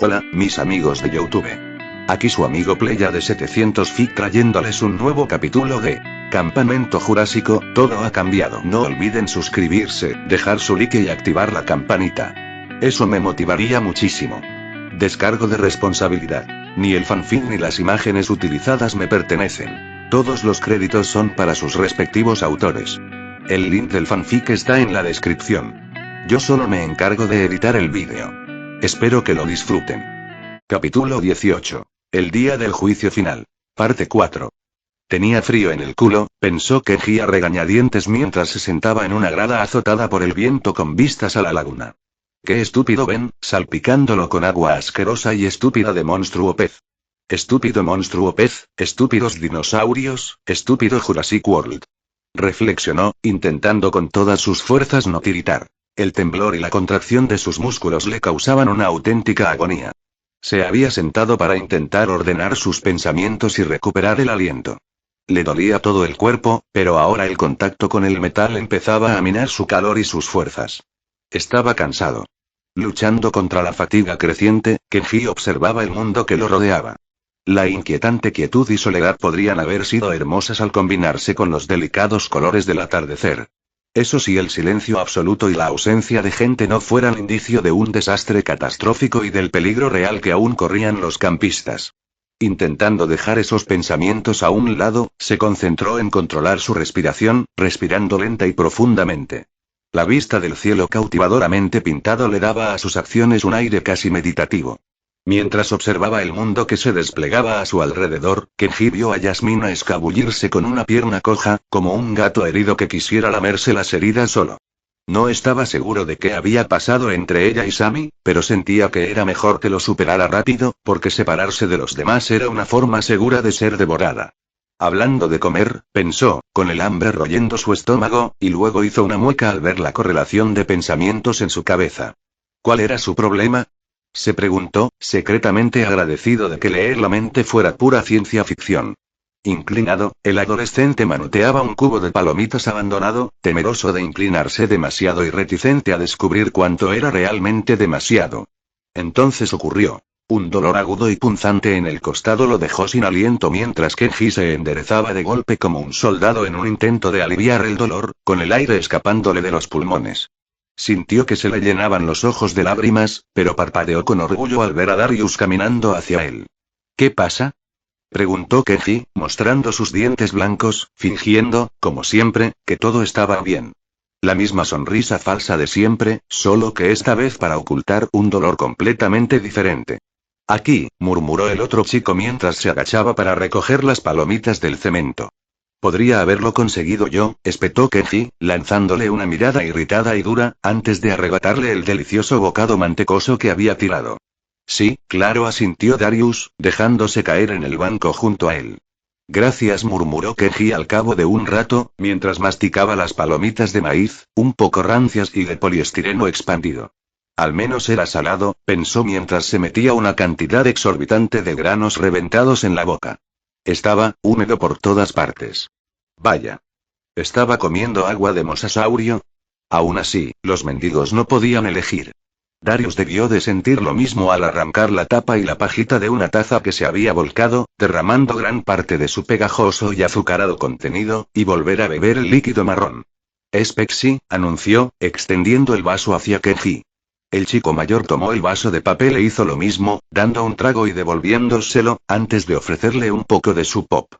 Hola, mis amigos de YouTube. Aquí su amigo Playa de 700 Feet trayéndoles un nuevo capítulo de Campamento Jurásico. Todo ha cambiado. No olviden suscribirse, dejar su like y activar la campanita. Eso me motivaría muchísimo. Descargo de responsabilidad. Ni el fanfic ni las imágenes utilizadas me pertenecen. Todos los créditos son para sus respectivos autores. El link del fanfic está en la descripción. Yo solo me encargo de editar el vídeo. Espero que lo disfruten. Capítulo 18. El día del juicio final. Parte 4. Tenía frío en el culo, pensó Kenji a regañadientes mientras se sentaba en una grada azotada por el viento con vistas a la laguna. Qué estúpido Ben, salpicándolo con agua asquerosa y estúpida de monstruo pez. Estúpido monstruo pez, estúpidos dinosaurios, estúpido Jurassic World. Reflexionó, intentando con todas sus fuerzas no tiritar. El temblor y la contracción de sus músculos le causaban una auténtica agonía. Se había sentado para intentar ordenar sus pensamientos y recuperar el aliento. Le dolía todo el cuerpo, pero ahora el contacto con el metal empezaba a minar su calor y sus fuerzas. Estaba cansado. Luchando contra la fatiga creciente, Kenji observaba el mundo que lo rodeaba. La inquietante quietud y soledad podrían haber sido hermosas al combinarse con los delicados colores del atardecer. Eso si el silencio absoluto y la ausencia de gente no fueran indicio de un desastre catastrófico y del peligro real que aún corrían los campistas. Intentando dejar esos pensamientos a un lado, se concentró en controlar su respiración, respirando lenta y profundamente. La vista del cielo cautivadoramente pintado le daba a sus acciones un aire casi meditativo. Mientras observaba el mundo que se desplegaba a su alrededor, Kenji vio a Yasmina escabullirse con una pierna coja, como un gato herido que quisiera lamerse las heridas solo. No estaba seguro de qué había pasado entre ella y Sami, pero sentía que era mejor que lo superara rápido, porque separarse de los demás era una forma segura de ser devorada. Hablando de comer, pensó, con el hambre royendo su estómago, y luego hizo una mueca al ver la correlación de pensamientos en su cabeza. ¿Cuál era su problema? Se preguntó, secretamente agradecido de que leer la mente fuera pura ciencia ficción. Inclinado, el adolescente manoteaba un cubo de palomitas abandonado, temeroso de inclinarse demasiado y reticente a descubrir cuánto era realmente demasiado. Entonces ocurrió. Un dolor agudo y punzante en el costado lo dejó sin aliento mientras Kenji se enderezaba de golpe como un soldado en un intento de aliviar el dolor, con el aire escapándole de los pulmones. Sintió que se le llenaban los ojos de lágrimas, pero parpadeó con orgullo al ver a Darius caminando hacia él. ¿Qué pasa? Preguntó Kenji, mostrando sus dientes blancos, fingiendo, como siempre, que todo estaba bien. La misma sonrisa falsa de siempre, solo que esta vez para ocultar un dolor completamente diferente. Aquí, murmuró el otro chico mientras se agachaba para recoger las palomitas del cemento. Podría haberlo conseguido yo, espetó Kenji, lanzándole una mirada irritada y dura, antes de arrebatarle el delicioso bocado mantecoso que había tirado. Sí, claro, asintió Darius, dejándose caer en el banco junto a él. Gracias, murmuró Kenji al cabo de un rato, mientras masticaba las palomitas de maíz, un poco rancias y de poliestireno expandido. Al menos era salado, pensó mientras se metía una cantidad exorbitante de granos reventados en la boca. Estaba húmedo por todas partes. Vaya. ¿Estaba comiendo agua de mosasaurio? Aún así, los mendigos no podían elegir. Darius debió de sentir lo mismo al arrancar la tapa y la pajita de una taza que se había volcado, derramando gran parte de su pegajoso y azucarado contenido, y volver a beber el líquido marrón. Es Pepsi, anunció, extendiendo el vaso hacia Kenji. El chico mayor tomó el vaso de papel e hizo lo mismo, dando un trago y devolviéndoselo, antes de ofrecerle un poco de su pop.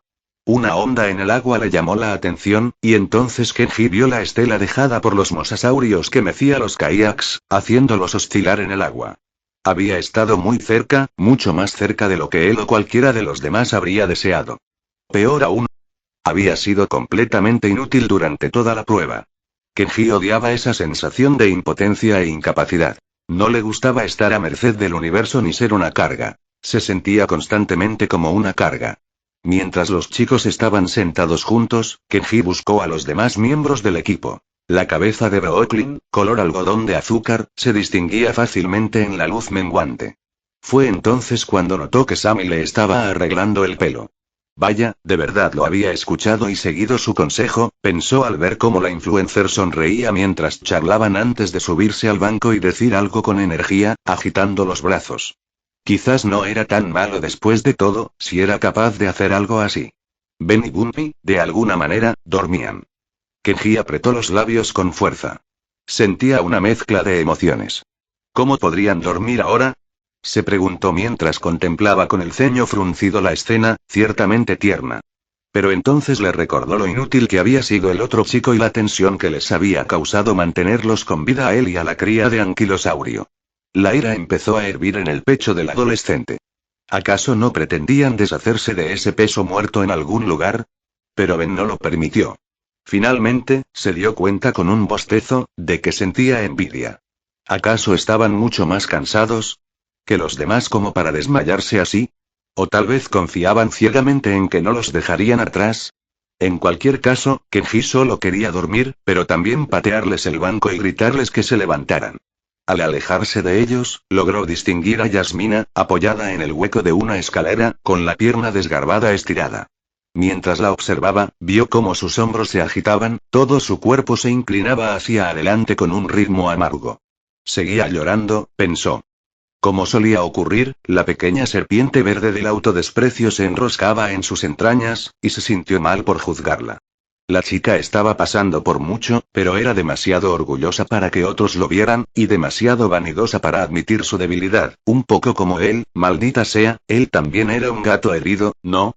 Una onda en el agua le llamó la atención, y entonces Kenji vio la estela dejada por los mosasaurios que mecía los kayaks, haciéndolos oscilar en el agua. Había estado muy cerca, mucho más cerca de lo que él o cualquiera de los demás habría deseado. Peor aún, había sido completamente inútil durante toda la prueba. Kenji odiaba esa sensación de impotencia e incapacidad. No le gustaba estar a merced del universo ni ser una carga. Se sentía constantemente como una carga. Mientras los chicos estaban sentados juntos, Kenji buscó a los demás miembros del equipo. La cabeza de Brooklyn, color algodón de azúcar, se distinguía fácilmente en la luz menguante. Fue entonces cuando notó que Sami le estaba arreglando el pelo. Vaya, de verdad lo había escuchado y seguido su consejo, pensó al ver cómo la influencer sonreía mientras charlaban antes de subirse al banco y decir algo con energía, agitando los brazos. Quizás no era tan malo después de todo, si era capaz de hacer algo así. Ben y Bumpy, de alguna manera, dormían. Kenji apretó los labios con fuerza. Sentía una mezcla de emociones. ¿Cómo podrían dormir ahora? Se preguntó mientras contemplaba con el ceño fruncido la escena, ciertamente tierna. Pero entonces le recordó lo inútil que había sido el otro chico y la tensión que les había causado mantenerlos con vida a él y a la cría de anquilosaurio. La ira empezó a hervir en el pecho del adolescente. ¿Acaso no pretendían deshacerse de ese peso muerto en algún lugar? Pero Ben no lo permitió. Finalmente, se dio cuenta con un bostezo, de que sentía envidia. ¿Acaso estaban mucho más cansados que los demás como para desmayarse así? ¿O tal vez confiaban ciegamente en que no los dejarían atrás? En cualquier caso, Kenji solo quería dormir, pero también patearles el banco y gritarles que se levantaran. Al alejarse de ellos, logró distinguir a Yasmina, apoyada en el hueco de una escalera, con la pierna desgarbada estirada. Mientras la observaba, vio cómo sus hombros se agitaban, todo su cuerpo se inclinaba hacia adelante con un ritmo amargo. Seguía llorando, pensó. Como solía ocurrir, la pequeña serpiente verde del autodesprecio se enroscaba en sus entrañas, y se sintió mal por juzgarla. La chica estaba pasando por mucho, pero era demasiado orgullosa para que otros lo vieran, y demasiado vanidosa para admitir su debilidad, un poco como él, maldita sea, él también era un gato herido, ¿no?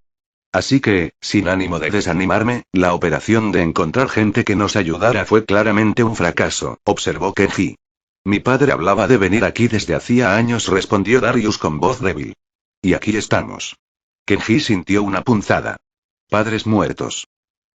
Así que, sin ánimo de desanimarme, la operación de encontrar gente que nos ayudara fue claramente un fracaso, observó Kenji. Mi padre hablaba de venir aquí desde hacía años, respondió Darius con voz débil. Y aquí estamos. Kenji sintió una punzada. Padres muertos.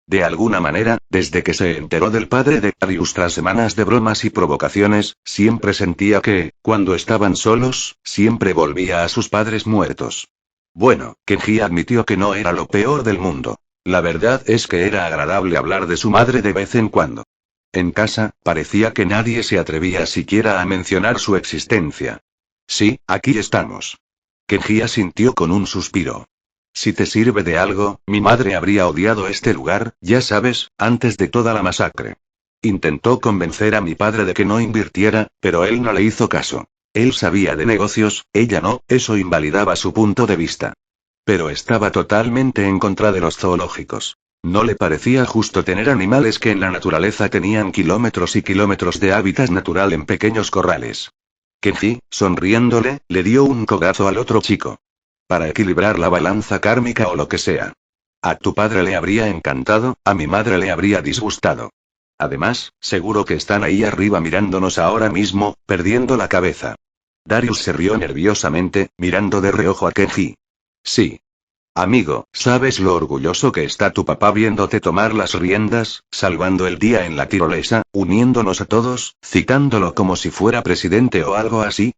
De alguna manera, desde que se enteró del padre de Darius tras semanas de bromas y provocaciones, siempre sentía que, cuando estaban solos, siempre volvía a sus padres muertos. Bueno, Kenji admitió que no era lo peor del mundo. La verdad es que era agradable hablar de su madre de vez en cuando. En casa, parecía que nadie se atrevía siquiera a mencionar su existencia. Sí, aquí estamos. Kenji asintió con un suspiro. Si te sirve de algo, mi madre habría odiado este lugar, ya sabes, antes de toda la masacre. Intentó convencer a mi padre de que no invirtiera, pero él no le hizo caso. Él sabía de negocios, ella no, eso invalidaba su punto de vista. Pero estaba totalmente en contra de los zoológicos. No le parecía justo tener animales que en la naturaleza tenían kilómetros y kilómetros de hábitat natural en pequeños corrales. Kenji, sonriéndole, le dio un codazo al otro chico. Para equilibrar la balanza kármica o lo que sea. A tu padre le habría encantado, a mi madre le habría disgustado. Además, seguro que están ahí arriba mirándonos ahora mismo, perdiendo la cabeza. Darius se rió nerviosamente, mirando de reojo a Kenji. Sí. Amigo, ¿sabes lo orgulloso que está tu papá viéndote tomar las riendas, salvando el día en la tirolesa, uniéndonos a todos, citándolo como si fuera presidente o algo así?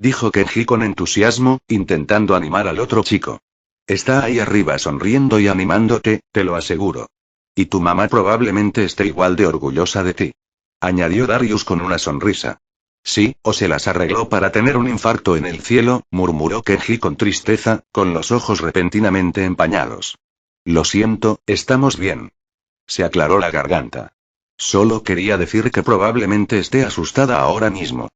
Dijo Kenji con entusiasmo, intentando animar al otro chico. Está ahí arriba sonriendo y animándote, te lo aseguro. Y tu mamá probablemente esté igual de orgullosa de ti. Añadió Darius con una sonrisa. Sí, o se las arregló para tener un infarto en el cielo, murmuró Kenji con tristeza, con los ojos repentinamente empañados. Lo siento, estamos bien. Se aclaró la garganta. Solo quería decir que probablemente esté asustada ahora mismo.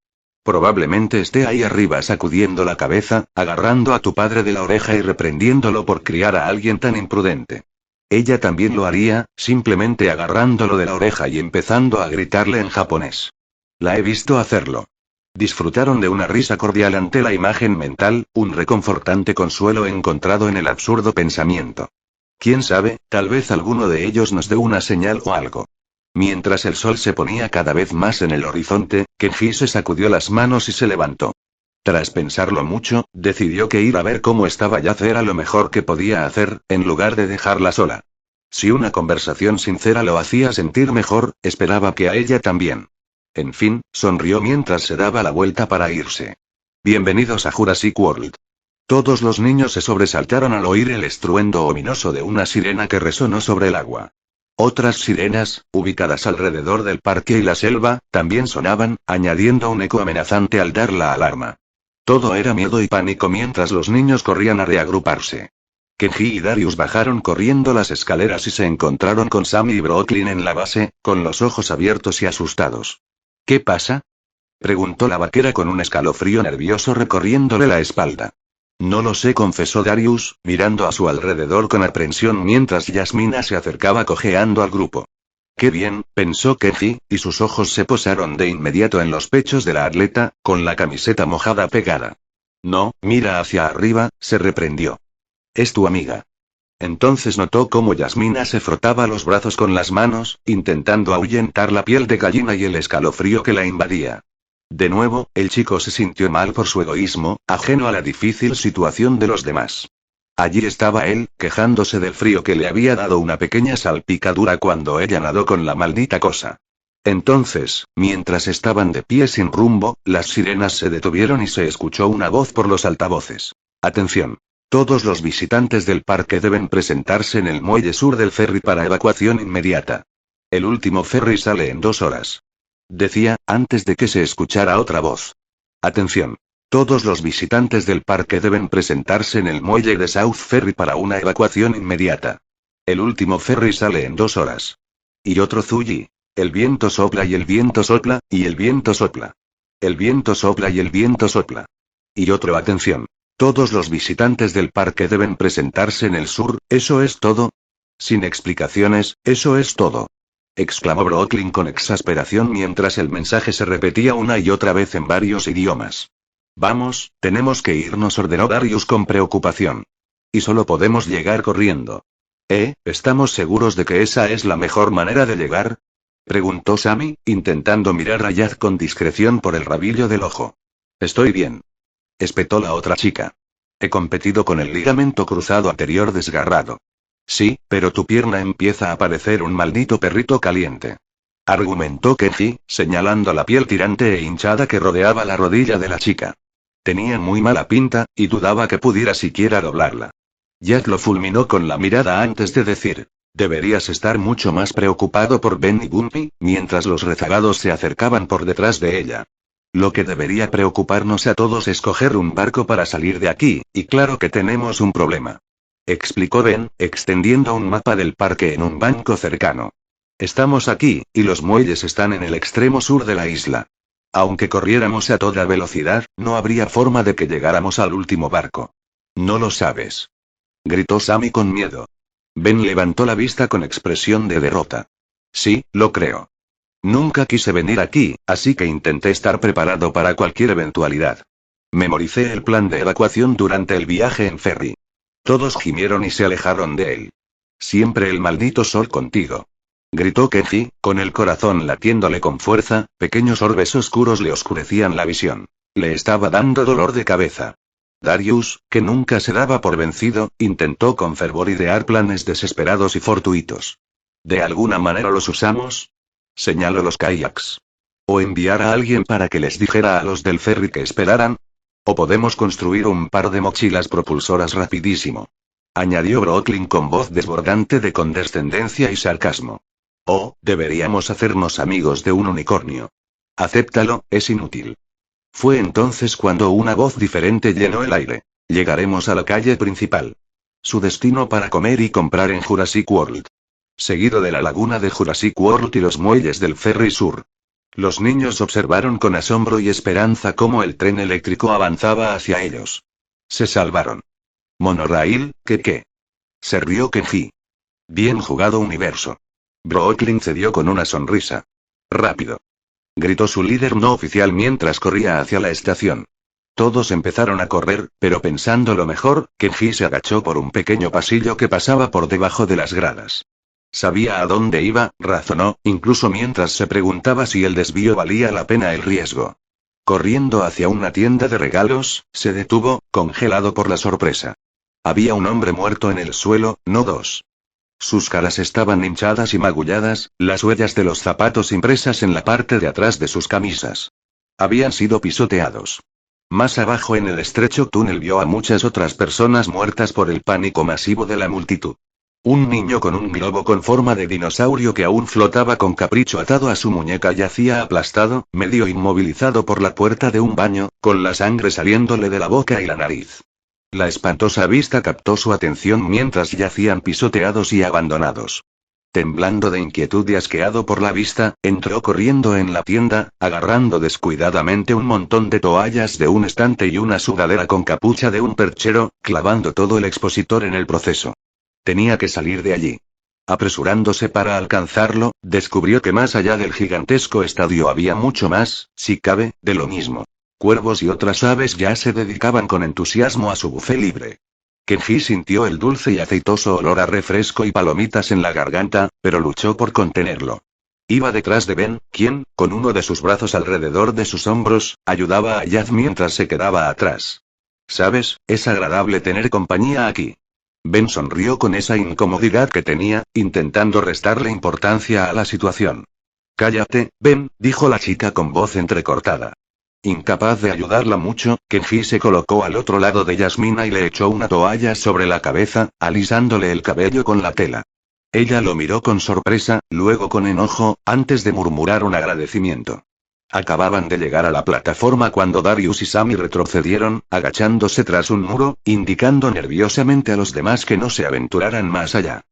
Probablemente esté ahí arriba sacudiendo la cabeza, agarrando a tu padre de la oreja y reprendiéndolo por criar a alguien tan imprudente. Ella también lo haría, simplemente agarrándolo de la oreja y empezando a gritarle en japonés. La he visto hacerlo. Disfrutaron de una risa cordial ante la imagen mental, un reconfortante consuelo encontrado en el absurdo pensamiento. Quién sabe, tal vez alguno de ellos nos dé una señal o algo. Mientras el sol se ponía cada vez más en el horizonte, Kenji se sacudió las manos y se levantó. Tras pensarlo mucho, decidió que ir a ver cómo estaba Yace era lo mejor que podía hacer, en lugar de dejarla sola. Si una conversación sincera lo hacía sentir mejor, esperaba que a ella también. En fin, sonrió mientras se daba la vuelta para irse. Bienvenidos a Jurassic World. Todos los niños se sobresaltaron al oír el estruendo ominoso de una sirena que resonó sobre el agua. Otras sirenas, ubicadas alrededor del parque y la selva, también sonaban, añadiendo un eco amenazante al dar la alarma. Todo era miedo y pánico mientras los niños corrían a reagruparse. Kenji y Darius bajaron corriendo las escaleras y se encontraron con Sammy y Brooklyn en la base, con los ojos abiertos y asustados. ¿Qué pasa?, preguntó la vaquera con un escalofrío nervioso recorriéndole la espalda. No lo sé, confesó Darius, mirando a su alrededor con aprensión mientras Yasmina se acercaba cojeando al grupo. Qué bien, pensó Kenji, y sus ojos se posaron de inmediato en los pechos de la atleta, con la camiseta mojada pegada. No, mira hacia arriba, se reprendió. Es tu amiga. Entonces notó cómo Yasmina se frotaba los brazos con las manos, intentando ahuyentar la piel de gallina y el escalofrío que la invadía. De nuevo, el chico se sintió mal por su egoísmo, ajeno a la difícil situación de los demás. Allí estaba él, quejándose del frío que le había dado una pequeña salpicadura cuando ella nadó con la maldita cosa. Entonces, mientras estaban de pie sin rumbo, las sirenas se detuvieron y se escuchó una voz por los altavoces. Atención. Todos los visitantes del parque deben presentarse en el muelle sur del ferry para evacuación inmediata. El último ferry sale en 2 horas. Decía, antes de que se escuchara otra voz. Atención. Todos los visitantes del parque deben presentarse en el muelle de South Ferry para una evacuación inmediata. El último ferry sale en 2 horas. Y otro Zuyi. El viento sopla y el viento sopla, y el viento sopla. El viento sopla y el viento sopla. Y otro atención. Todos los visitantes del parque deben presentarse en el sur, ¿eso es todo? Sin explicaciones, eso es todo. Exclamó Brooklyn con exasperación mientras el mensaje se repetía una y otra vez en varios idiomas. Vamos, tenemos que irnos, ordenó Darius con preocupación. Y solo podemos llegar corriendo. ¿Estamos seguros de que esa es la mejor manera de llegar? Preguntó Sammy, intentando mirar a Yaz con discreción por el rabillo del ojo. Estoy bien. Espetó la otra chica. He competido con el ligamento cruzado anterior desgarrado. Sí, pero tu pierna empieza a parecer un maldito perrito caliente. Argumentó Kenji, señalando la piel tirante e hinchada que rodeaba la rodilla de la chica. Tenía muy mala pinta, y dudaba que pudiera siquiera doblarla. Jack lo fulminó con la mirada antes de decir, deberías estar mucho más preocupado por Ben y Bumpy, mientras los rezagados se acercaban por detrás de ella. Lo que debería preocuparnos a todos es coger un barco para salir de aquí, y claro que tenemos un problema. Explicó Ben, extendiendo un mapa del parque en un banco cercano. Estamos aquí, y los muelles están en el extremo sur de la isla. Aunque corriéramos a toda velocidad, no habría forma de que llegáramos al último barco. No lo sabes. Gritó Sammy con miedo. Ben levantó la vista con expresión de derrota. Sí, lo creo. Nunca quise venir aquí, así que intenté estar preparado para cualquier eventualidad. Memoricé el plan de evacuación durante el viaje en ferry. Todos gimieron y se alejaron de él. Siempre el maldito sol contigo. Gritó Kenji, con el corazón latiéndole con fuerza, pequeños orbes oscuros le oscurecían la visión. Le estaba dando dolor de cabeza. Darius, que nunca se daba por vencido, intentó con fervor idear planes desesperados y fortuitos. ¿De alguna manera los usamos? Señaló los kayaks. ¿O enviar a alguien para que les dijera a los del ferry que esperaran? ¿O podemos construir un par de mochilas propulsoras rapidísimo? Añadió Brooklyn con voz desbordante de condescendencia y sarcasmo. ¿O deberíamos hacernos amigos de un unicornio? Acéptalo, es inútil. Fue entonces cuando una voz diferente llenó el aire. Llegaremos a la calle principal. Su destino para comer y comprar en Jurassic World. Seguido de la laguna de Jurassic World y los muelles del ferry sur. Los niños observaron con asombro y esperanza cómo el tren eléctrico avanzaba hacia ellos. Se salvaron. ¿Monorail, qué? Se rió Kenji. Bien jugado, universo. Brooklyn cedió con una sonrisa. Rápido. Gritó su líder no oficial mientras corría hacia la estación. Todos empezaron a correr, pero pensando lo mejor, Kenji se agachó por un pequeño pasillo que pasaba por debajo de las gradas. Sabía a dónde iba, razonó, incluso mientras se preguntaba si el desvío valía la pena el riesgo. Corriendo hacia una tienda de regalos, se detuvo, congelado por la sorpresa. Había un hombre muerto en el suelo, no dos. Sus caras estaban hinchadas y magulladas, las huellas de los zapatos impresas en la parte de atrás de sus camisas. Habían sido pisoteados. Más abajo en el estrecho túnel vio a muchas otras personas muertas por el pánico masivo de la multitud. Un niño con un globo con forma de dinosaurio que aún flotaba con capricho atado a su muñeca yacía aplastado, medio inmovilizado por la puerta de un baño, con la sangre saliéndole de la boca y la nariz. La espantosa vista captó su atención mientras yacían pisoteados y abandonados. Temblando de inquietud y asqueado por la vista, entró corriendo en la tienda, agarrando descuidadamente un montón de toallas de un estante y una sudadera con capucha de un perchero, clavando todo el expositor en el proceso. Tenía que salir de allí. Apresurándose para alcanzarlo, descubrió que más allá del gigantesco estadio había mucho más, si cabe, de lo mismo. Cuervos y otras aves ya se dedicaban con entusiasmo a su buffet libre. Kenji sintió el dulce y aceitoso olor a refresco y palomitas en la garganta, pero luchó por contenerlo. Iba detrás de Ben, quien, con uno de sus brazos alrededor de sus hombros, ayudaba a Yaz mientras se quedaba atrás. ¿Sabes? Es agradable tener compañía aquí. Ben sonrió con esa incomodidad que tenía, intentando restarle importancia a la situación. Cállate, Ben, dijo la chica con voz entrecortada. Incapaz de ayudarla mucho, Kenji se colocó al otro lado de Yasmina y le echó una toalla sobre la cabeza, alisándole el cabello con la tela. Ella lo miró con sorpresa, luego con enojo, antes de murmurar un agradecimiento. Acababan de llegar a la plataforma cuando Darius y Sammy retrocedieron, agachándose tras un muro, indicando nerviosamente a los demás que no se aventuraran más allá.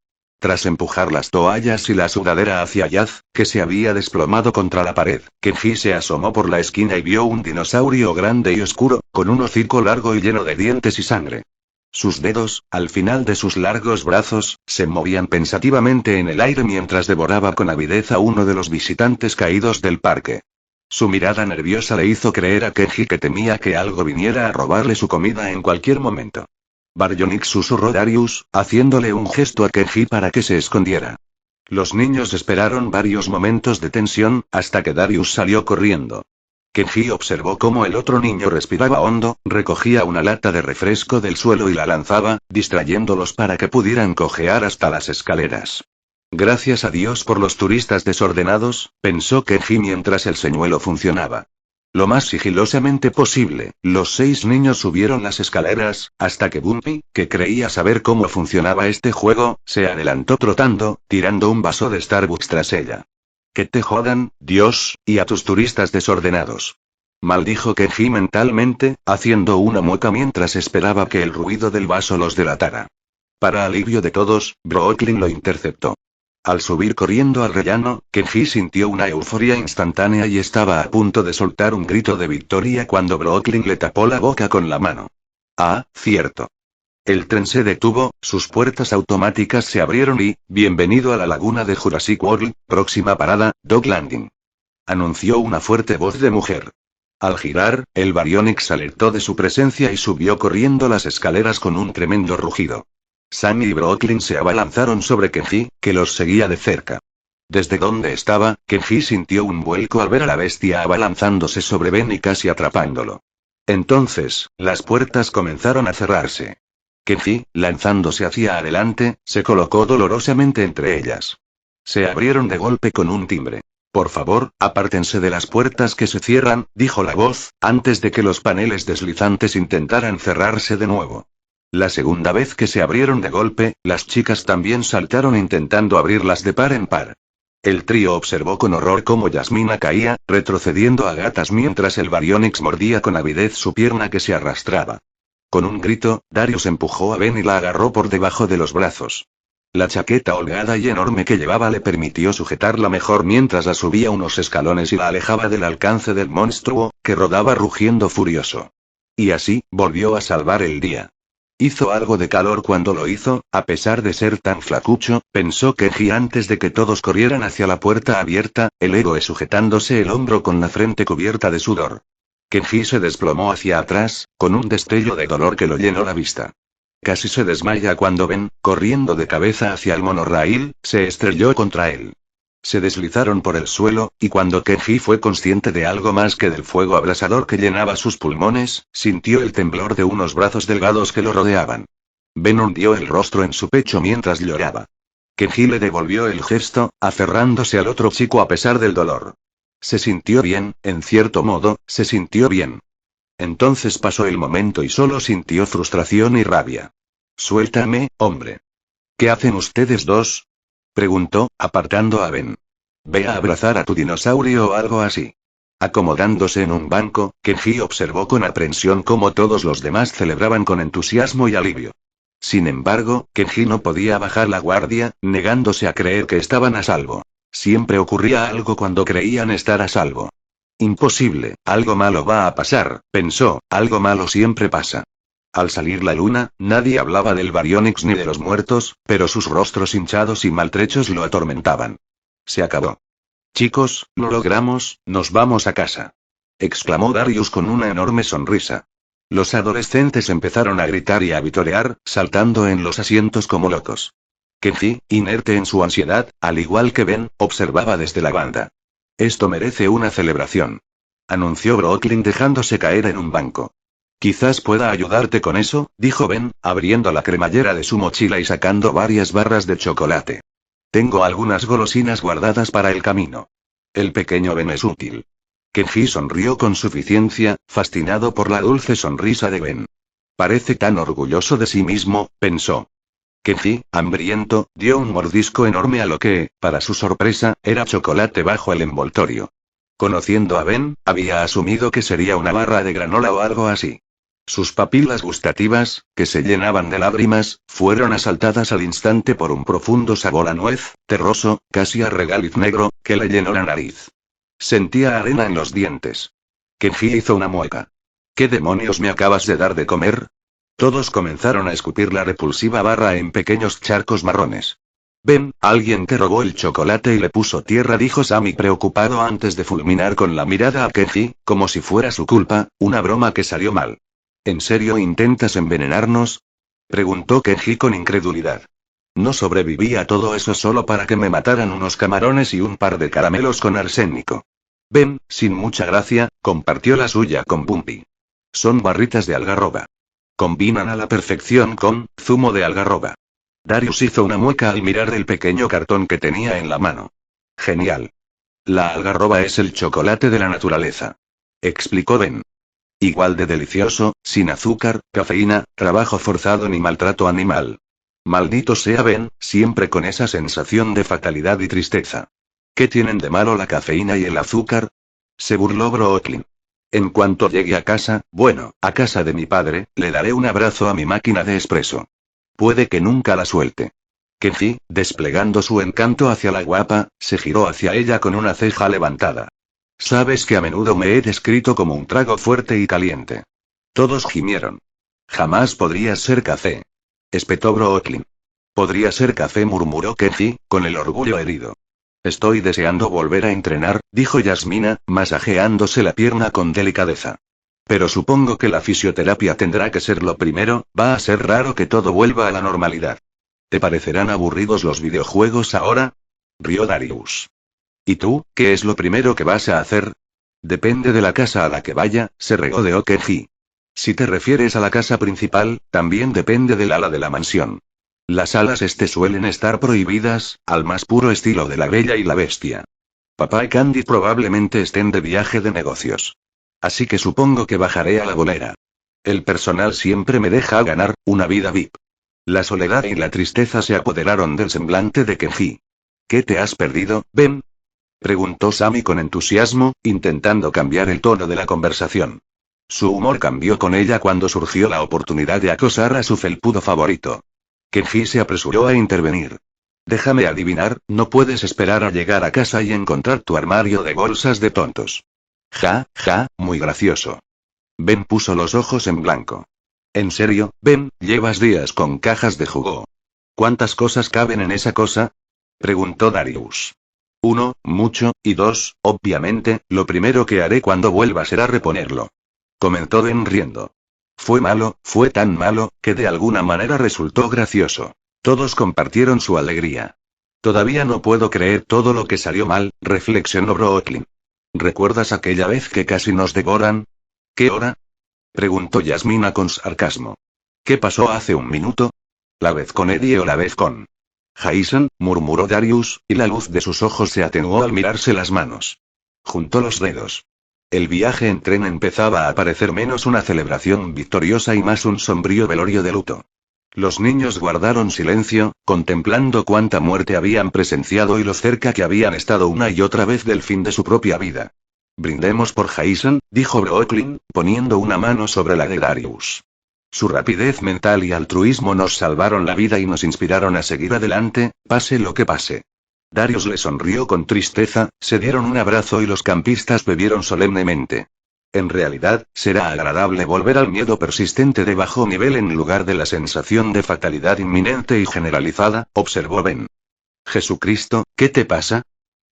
Tras empujar las toallas y la sudadera hacia Yaz, que se había desplomado contra la pared, Kenji se asomó por la esquina y vio un dinosaurio grande y oscuro, con un hocico largo y lleno de dientes y sangre. Sus dedos, al final de sus largos brazos, se movían pensativamente en el aire mientras devoraba con avidez a uno de los visitantes caídos del parque. Su mirada nerviosa le hizo creer a Kenji que temía que algo viniera a robarle su comida en cualquier momento. Baryonyx, susurró Darius, haciéndole un gesto a Kenji para que se escondiera. Los niños esperaron varios momentos de tensión, hasta que Darius salió corriendo. Kenji observó cómo el otro niño respiraba hondo, recogía una lata de refresco del suelo y la lanzaba, distrayéndolos para que pudieran cojear hasta las escaleras. Gracias a Dios por los turistas desordenados, pensó Kenji mientras el señuelo funcionaba. Lo más sigilosamente posible, los 6 niños subieron las escaleras, hasta que Bumpy, que creía saber cómo funcionaba este juego, se adelantó trotando, tirando un vaso de Starbucks tras ella. Que te jodan, Dios, y a tus turistas desordenados. Maldijo Kenji mentalmente, haciendo una mueca mientras esperaba que el ruido del vaso los delatara. Para alivio de todos, Brooklyn lo interceptó. Al subir corriendo al rellano, Kenji sintió una euforia instantánea y estaba a punto de soltar un grito de victoria cuando Brooklyn le tapó la boca con la mano. Ah, cierto. El tren se detuvo, sus puertas automáticas se abrieron y, bienvenido a la laguna de Jurassic World, próxima parada, Dog Landing. Anunció una fuerte voz de mujer. Al girar, el Baryonyx alertó de su presencia y subió corriendo las escaleras con un tremendo rugido. Sammy y Brooklyn se abalanzaron sobre Kenji, que los seguía de cerca. Desde donde estaba, Kenji sintió un vuelco al ver a la bestia abalanzándose sobre Ben y casi atrapándolo. Entonces, las puertas comenzaron a cerrarse. Kenji, lanzándose hacia adelante, se colocó dolorosamente entre ellas. Se abrieron de golpe con un timbre. Por favor, apártense de las puertas que se cierran, dijo la voz, antes de que los paneles deslizantes intentaran cerrarse de nuevo. La segunda vez que se abrieron de golpe, las chicas también saltaron intentando abrirlas de par en par. El trío observó con horror cómo Yasmina caía, retrocediendo a gatas mientras el Baryonyx mordía con avidez su pierna que se arrastraba. Con un grito, Darius empujó a Ben y la agarró por debajo de los brazos. La chaqueta holgada y enorme que llevaba le permitió sujetarla mejor mientras la subía unos escalones y la alejaba del alcance del monstruo, que rodaba rugiendo furioso. Y así, volvió a salvar el día. Hizo algo de calor cuando lo hizo, a pesar de ser tan flacucho, pensó Kenji antes de que todos corrieran hacia la puerta abierta, el héroe sujetándose el hombro con la frente cubierta de sudor. Kenji se desplomó hacia atrás, con un destello de dolor que lo llenó la vista. Casi se desmaya cuando Ben, corriendo de cabeza hacia el monorraíl, se estrelló contra él. Se deslizaron por el suelo, y cuando Kenji fue consciente de algo más que del fuego abrasador que llenaba sus pulmones, sintió el temblor de unos brazos delgados que lo rodeaban. Ben hundió el rostro en su pecho mientras lloraba. Kenji le devolvió el gesto, aferrándose al otro chico a pesar del dolor. Se sintió bien, en cierto modo, se sintió bien. Entonces pasó el momento y solo sintió frustración y rabia. Suéltame, hombre. ¿Qué hacen ustedes dos? Preguntó, apartando a Ben. Ve a abrazar a tu dinosaurio o algo así. Acomodándose en un banco, Kenji observó con aprensión cómo todos los demás celebraban con entusiasmo y alivio. Sin embargo, Kenji no podía bajar la guardia, negándose a creer que estaban a salvo. Siempre ocurría algo cuando creían estar a salvo. Imposible, algo malo va a pasar, pensó, algo malo siempre pasa. Al salir la luna, nadie hablaba del Baryonyx ni de los muertos, pero sus rostros hinchados y maltrechos lo atormentaban. Se acabó. Chicos, lo logramos, nos vamos a casa. Exclamó Darius con una enorme sonrisa. Los adolescentes empezaron a gritar y a vitorear, saltando en los asientos como locos. Kenji, inerte en su ansiedad, al igual que Ben, observaba desde la banda. Esto merece una celebración. Anunció Brooklyn dejándose caer en un banco. Quizás pueda ayudarte con eso, dijo Ben, abriendo la cremallera de su mochila y sacando varias barras de chocolate. Tengo algunas golosinas guardadas para el camino. El pequeño Ben es útil. Kenji sonrió con suficiencia, fascinado por la dulce sonrisa de Ben. Parece tan orgulloso de sí mismo, pensó. Kenji, hambriento, dio un mordisco enorme a lo que, para su sorpresa, era chocolate bajo el envoltorio. Conociendo a Ben, había asumido que sería una barra de granola o algo así. Sus papilas gustativas, que se llenaban de lágrimas, fueron asaltadas al instante por un profundo sabor a nuez, terroso, casi a regaliz negro, que le llenó la nariz. Sentía arena en los dientes. Kenji hizo una mueca. ¿Qué demonios me acabas de dar de comer? Todos comenzaron a escupir la repulsiva barra en pequeños charcos marrones. Ben, alguien te robó el chocolate y le puso tierra, dijo Sammy preocupado antes de fulminar con la mirada a Kenji, como si fuera su culpa, una broma que salió mal. ¿En serio intentas envenenarnos? Preguntó Kenji con incredulidad. No sobreviví a todo eso solo para que me mataran unos camarones y un par de caramelos con arsénico. Ben, sin mucha gracia, compartió la suya con Bumpy. Son barritas de algarroba. Combinan a la perfección con zumo de algarroba. Darius hizo una mueca al mirar el pequeño cartón que tenía en la mano. Genial. La algarroba es el chocolate de la naturaleza. Explicó Ben. Igual de delicioso, sin azúcar, cafeína, trabajo forzado ni maltrato animal. Maldito sea Ben, siempre con esa sensación de fatalidad y tristeza. ¿Qué tienen de malo la cafeína y el azúcar? Se burló Brooklyn. En cuanto llegue a casa, bueno, a casa de mi padre, le daré un abrazo a mi máquina de espresso. Puede que nunca la suelte. Kenji, desplegando su encanto hacia la guapa, se giró hacia ella con una ceja levantada. Sabes que a menudo me he descrito como un trago fuerte y caliente. Todos gimieron. Jamás podrías ser café. Espetó Brooklyn. Podría ser café, murmuró Kenji, con el orgullo herido. Estoy deseando volver a entrenar, dijo Yasmina, masajeándose la pierna con delicadeza. Pero supongo que la fisioterapia tendrá que ser lo primero, va a ser raro que todo vuelva a la normalidad. ¿Te parecerán aburridos los videojuegos ahora? Rió Darius. ¿Y tú, qué es lo primero que vas a hacer? Depende de la casa a la que vaya, se regodeó Kenji. Si te refieres a la casa principal, también depende del ala de la mansión. Las alas suelen estar prohibidas, al más puro estilo de La Bella y la Bestia. Papá y Candy probablemente estén de viaje de negocios. Así que supongo que bajaré a la bolera. El personal siempre me deja ganar una vida VIP. La soledad y la tristeza se apoderaron del semblante de Kenji. ¿Qué te has perdido, Ben? Preguntó Sammy con entusiasmo, intentando cambiar el tono de la conversación. Su humor cambió con ella cuando surgió la oportunidad de acosar a su felpudo favorito. Kenji se apresuró a intervenir. Déjame adivinar, no puedes esperar a llegar a casa y encontrar tu armario de bolsas de tontos. Ja, muy gracioso. Ben puso los ojos en blanco. ¿En serio, Ben, llevas días con cajas de jugo? ¿Cuántas cosas caben en esa cosa? Preguntó Darius. 1, mucho, y 2, obviamente, lo primero que haré cuando vuelva será reponerlo. Comentó Ben riendo. Fue tan malo, que de alguna manera resultó gracioso. Todos compartieron su alegría. Todavía no puedo creer todo lo que salió mal, reflexionó Brooklyn. ¿Recuerdas aquella vez que casi nos devoran? ¿Qué hora? Preguntó Yasmina con sarcasmo. ¿Qué pasó hace un minuto? ¿La vez con Eddie o la vez con Jason? Murmuró Darius, y la luz de sus ojos se atenuó al mirarse las manos. Juntó los dedos. El viaje en tren empezaba a parecer menos una celebración victoriosa y más un sombrío velorio de luto. Los niños guardaron silencio, contemplando cuánta muerte habían presenciado y lo cerca que habían estado una y otra vez del fin de su propia vida. Brindemos por Jason, dijo Brooklyn, poniendo una mano sobre la de Darius. Su rapidez mental y altruismo nos salvaron la vida y nos inspiraron a seguir adelante, pase lo que pase. Darius le sonrió con tristeza, se dieron un abrazo y los campistas bebieron solemnemente. En realidad, será agradable volver al miedo persistente de bajo nivel en lugar de la sensación de fatalidad inminente y generalizada, observó Ben. Jesucristo, ¿qué te pasa?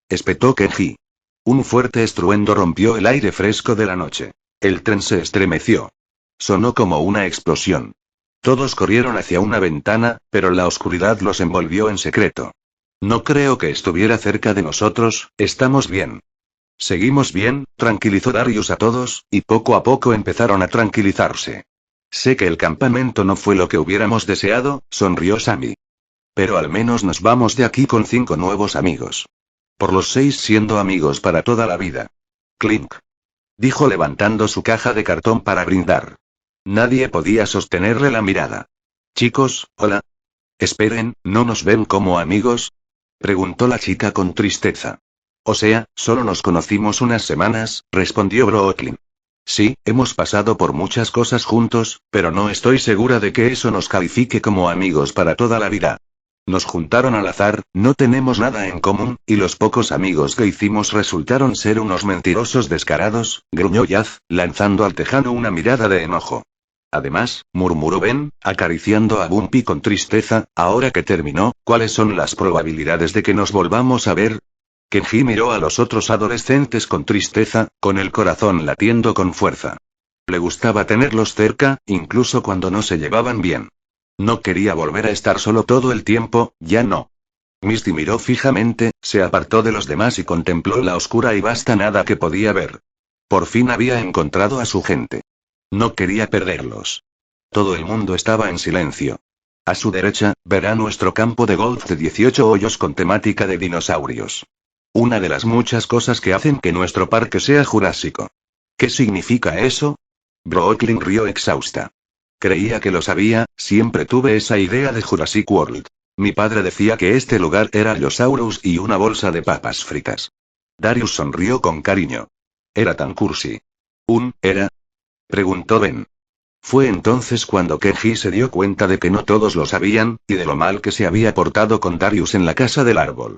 Espetó Kenji. Un fuerte estruendo rompió el aire fresco de la noche. El tren se estremeció. Sonó como una explosión. Todos corrieron hacia una ventana, pero la oscuridad los envolvió en secreto. No creo que estuviera cerca de nosotros, estamos bien. Seguimos bien, tranquilizó Darius a todos, y poco a poco empezaron a tranquilizarse. Sé que el campamento no fue lo que hubiéramos deseado, sonrió Sammy. Pero al menos nos vamos de aquí con 5 nuevos amigos. Por los 6 siendo amigos para toda la vida. Clink. Dijo levantando su caja de cartón para brindar. Nadie podía sostenerle la mirada. Chicos, hola. Esperen, ¿no nos ven como amigos? Preguntó la chica con tristeza. O sea, solo nos conocimos unas semanas, respondió Brooklyn. Sí, hemos pasado por muchas cosas juntos, pero no estoy segura de que eso nos califique como amigos para toda la vida. Nos juntaron al azar, no tenemos nada en común, y los pocos amigos que hicimos resultaron ser unos mentirosos descarados, gruñó Yaz, lanzando al tejano una mirada de enojo. Además, murmuró Ben, acariciando a Bumpy con tristeza, ahora que terminó, ¿cuáles son las probabilidades de que nos volvamos a ver? Kenji miró a los otros adolescentes con tristeza, con el corazón latiendo con fuerza. Le gustaba tenerlos cerca, incluso cuando no se llevaban bien. No quería volver a estar solo todo el tiempo, ya no. Misty miró fijamente, se apartó de los demás y contempló la oscura y vasta nada que podía ver. Por fin había encontrado a su gente. No quería perderlos. Todo el mundo estaba en silencio. A su derecha, verá nuestro campo de golf de 18 hoyos con temática de dinosaurios. Una de las muchas cosas que hacen que nuestro parque sea jurásico. ¿Qué significa eso? Brooklyn rió exhausta. Creía que lo sabía, siempre tuve esa idea de Jurassic World. Mi padre decía que este lugar era Allosaurus y una bolsa de papas fritas. Darius sonrió con cariño. Era tan cursi. ¿Era? Preguntó Ben. Fue entonces cuando Kenji se dio cuenta de que no todos lo sabían, y de lo mal que se había portado con Darius en la casa del árbol.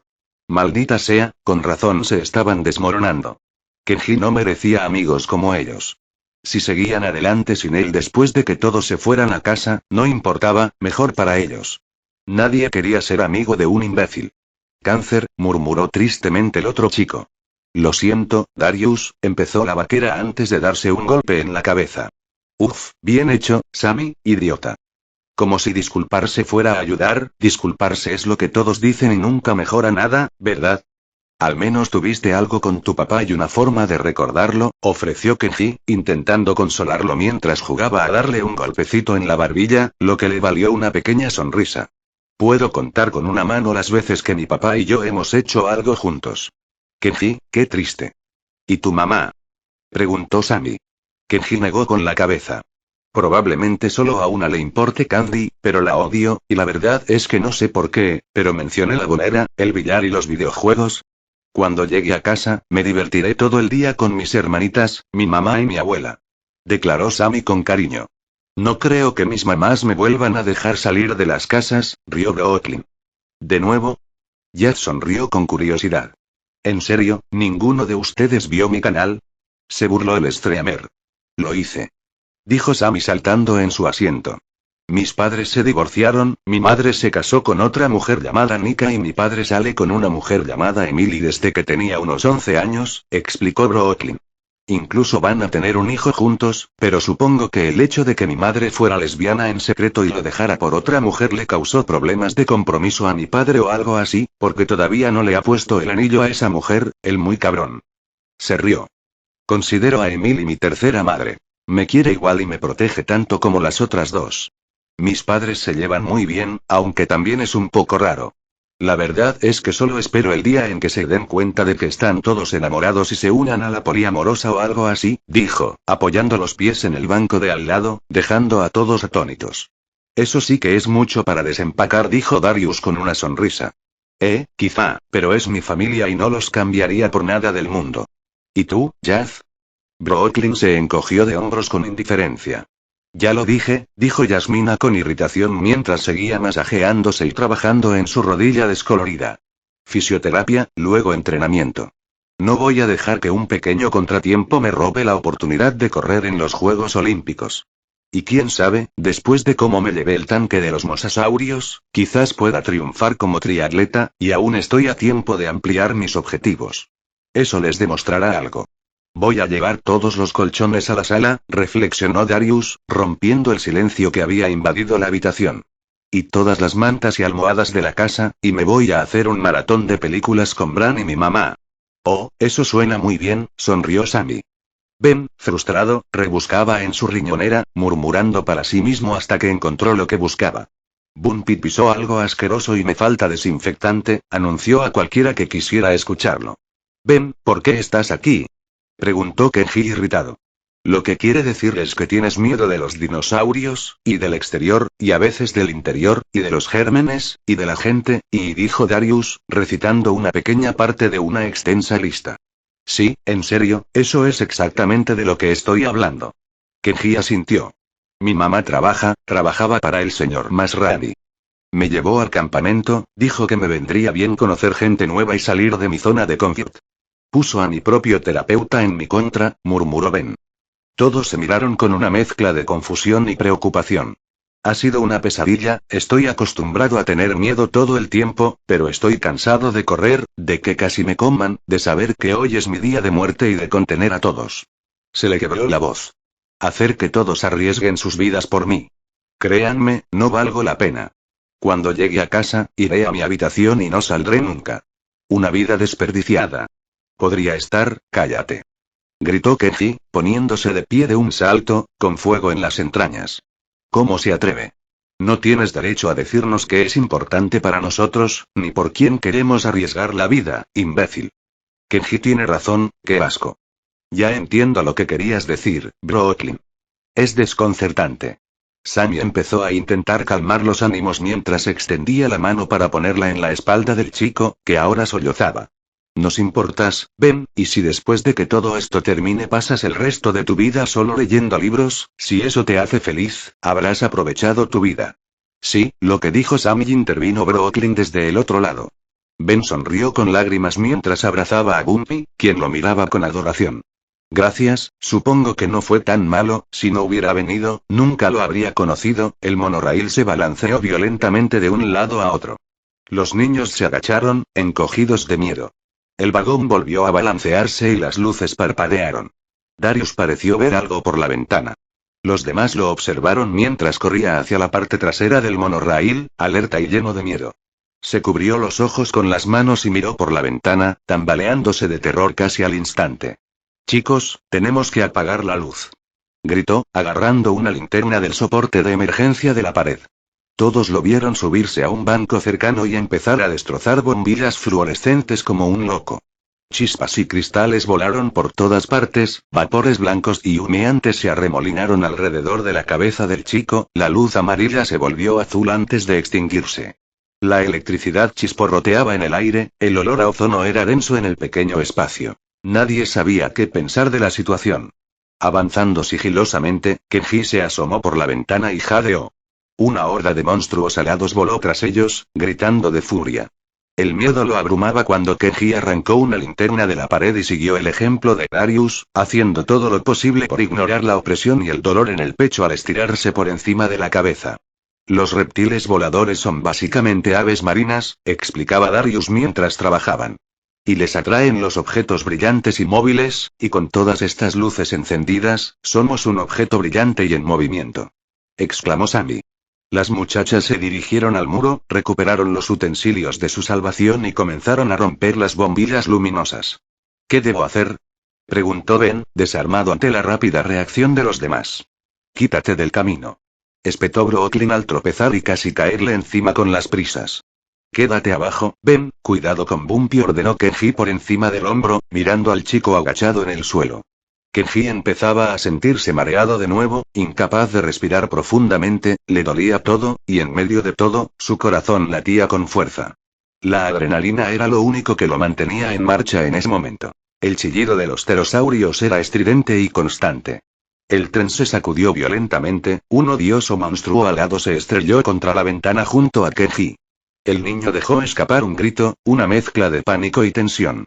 Maldita sea, con razón se estaban desmoronando. Kenji no merecía amigos como ellos. Si seguían adelante sin él después de que todos se fueran a casa, no importaba, mejor para ellos. Nadie quería ser amigo de un imbécil. Cáncer, murmuró tristemente el otro chico. Lo siento, Darius, empezó la vaquera antes de darse un golpe en la cabeza. Uf, bien hecho, Sammy, idiota. Como si disculparse fuera a ayudar, disculparse es lo que todos dicen y nunca mejora nada, ¿verdad? Al menos tuviste algo con tu papá y una forma de recordarlo, ofreció Kenji, intentando consolarlo mientras jugaba a darle un golpecito en la barbilla, lo que le valió una pequeña sonrisa. Puedo contar con una mano las veces que mi papá y yo hemos hecho algo juntos. Kenji, qué triste. ¿Y tu mamá? Preguntó Sammy. Kenji negó con la cabeza. Probablemente solo a una le importe Candy, pero la odio, y la verdad es que no sé por qué, pero mencioné la bolera, el billar y los videojuegos. Cuando llegue a casa, me divertiré todo el día con mis hermanitas, mi mamá y mi abuela. Declaró Sammy con cariño. No creo que mis mamás me vuelvan a dejar salir de las casas, rió Brooklyn. ¿De nuevo? Jazz sonrió con curiosidad. ¿En serio, ninguno de ustedes vio mi canal? Se burló el streamer. Lo hice. Dijo Sammy saltando en su asiento. Mis padres se divorciaron, mi madre se casó con otra mujer llamada Nika y mi padre sale con una mujer llamada Emily desde que tenía unos 11 años, explicó Brooklyn. Incluso van a tener un hijo juntos, pero supongo que el hecho de que mi madre fuera lesbiana en secreto y lo dejara por otra mujer le causó problemas de compromiso a mi padre o algo así, porque todavía no le ha puesto el anillo a esa mujer, el muy cabrón. Se rió. Considero a Emily mi tercera madre. Me quiere igual y me protege tanto como las otras dos. Mis padres se llevan muy bien, aunque también es un poco raro. La verdad es que solo espero el día en que se den cuenta de que están todos enamorados y se unan a la poliamorosa o algo así, dijo, apoyando los pies en el banco de al lado, dejando a todos atónitos. Eso sí que es mucho para desempacar, dijo Darius con una sonrisa. Quizá, pero es mi familia y no los cambiaría por nada del mundo. ¿Y tú, Jazz? Brooklyn se encogió de hombros con indiferencia. Ya lo dije, dijo Yasmina con irritación mientras seguía masajeándose y trabajando en su rodilla descolorida. Fisioterapia, luego entrenamiento. No voy a dejar que un pequeño contratiempo me robe la oportunidad de correr en los Juegos Olímpicos. Y quién sabe, después de cómo me llevé el tanque de los mosasaurios, quizás pueda triunfar como triatleta, y aún estoy a tiempo de ampliar mis objetivos. Eso les demostrará algo. Voy a llevar todos los colchones a la sala, reflexionó Darius, rompiendo el silencio que había invadido la habitación. Y todas las mantas y almohadas de la casa, y me voy a hacer un maratón de películas con Bran y mi mamá. Oh, eso suena muy bien, sonrió Sammy. Ben, frustrado, rebuscaba en su riñonera, murmurando para sí mismo hasta que encontró lo que buscaba. Bumpy pisó algo asqueroso y me falta desinfectante, anunció a cualquiera que quisiera escucharlo. Ben, ¿por qué estás aquí? Preguntó Kenji irritado. Lo que quiere decir es que tienes miedo de los dinosaurios, y del exterior, y a veces del interior, y de los gérmenes, y de la gente, y dijo Darius, recitando una pequeña parte de una extensa lista. Sí, en serio, eso es exactamente de lo que estoy hablando. Kenji asintió. Mi mamá trabajaba para el señor Masrani. Me llevó al campamento, dijo que me vendría bien conocer gente nueva y salir de mi zona de confort. Puso a mi propio terapeuta en mi contra, murmuró Ben. Todos se miraron con una mezcla de confusión y preocupación. Ha sido una pesadilla, estoy acostumbrado a tener miedo todo el tiempo, pero estoy cansado de correr, de que casi me coman, de saber que hoy es mi día de muerte y de contener a todos. Se le quebró la voz. Hacer que todos arriesguen sus vidas por mí. Créanme, no valgo la pena. Cuando llegue a casa, iré a mi habitación y no saldré nunca. Una vida desperdiciada. Podría estar, cállate. Gritó Kenji, poniéndose de pie de un salto, con fuego en las entrañas. ¿Cómo se atreve? No tienes derecho a decirnos qué es importante para nosotros, ni por quién queremos arriesgar la vida, imbécil. Kenji tiene razón, qué asco. Ya entiendo lo que querías decir, Brooklyn. Es desconcertante. Sammy empezó a intentar calmar los ánimos mientras extendía la mano para ponerla en la espalda del chico, que ahora sollozaba. Nos importas, Ben, y si después de que todo esto termine pasas el resto de tu vida solo leyendo libros, si eso te hace feliz, habrás aprovechado tu vida. Sí, lo que dijo Sammy, intervino Brooklyn desde el otro lado. Ben sonrió con lágrimas mientras abrazaba a Bumpy, quien lo miraba con adoración. Gracias, supongo que no fue tan malo, si no hubiera venido, nunca lo habría conocido. El monorraíl se balanceó violentamente de un lado a otro. Los niños se agacharon, encogidos de miedo. El vagón volvió a balancearse y las luces parpadearon. Darius pareció ver algo por la ventana. Los demás lo observaron mientras corría hacia la parte trasera del monorraíl, alerta y lleno de miedo. Se cubrió los ojos con las manos y miró por la ventana, tambaleándose de terror casi al instante. Chicos, tenemos que apagar la luz. Gritó, agarrando una linterna del soporte de emergencia de la pared. Todos lo vieron subirse a un banco cercano y empezar a destrozar bombillas fluorescentes como un loco. Chispas y cristales volaron por todas partes, vapores blancos y humeantes se arremolinaron alrededor de la cabeza del chico, la luz amarilla se volvió azul antes de extinguirse. La electricidad chisporroteaba en el aire, el olor a ozono era denso en el pequeño espacio. Nadie sabía qué pensar de la situación. Avanzando sigilosamente, Kenji se asomó por la ventana y jadeó. Una horda de monstruos alados voló tras ellos, gritando de furia. El miedo lo abrumaba cuando Kenji arrancó una linterna de la pared y siguió el ejemplo de Darius, haciendo todo lo posible por ignorar la opresión y el dolor en el pecho al estirarse por encima de la cabeza. Los reptiles voladores son básicamente aves marinas, explicaba Darius mientras trabajaban. Y les atraen los objetos brillantes y móviles, y con todas estas luces encendidas, somos un objeto brillante y en movimiento. Exclamó Sammy. Las muchachas se dirigieron al muro, recuperaron los utensilios de su salvación y comenzaron a romper las bombillas luminosas. ¿Qué debo hacer? Preguntó Ben, desarmado ante la rápida reacción de los demás. Quítate del camino. Espetó Brooklyn al tropezar y casi caerle encima con las prisas. Quédate abajo, Ben, cuidado con Bumpy, ordenó Kenji por encima del hombro, mirando al chico agachado en el suelo. Kenji empezaba a sentirse mareado de nuevo, incapaz de respirar profundamente, le dolía todo, y en medio de todo, su corazón latía con fuerza. La adrenalina era lo único que lo mantenía en marcha en ese momento. El chillido de los pterosaurios era estridente y constante. El tren se sacudió violentamente, un odioso monstruo alado se estrelló contra la ventana junto a Kenji. El niño dejó escapar un grito, una mezcla de pánico y tensión.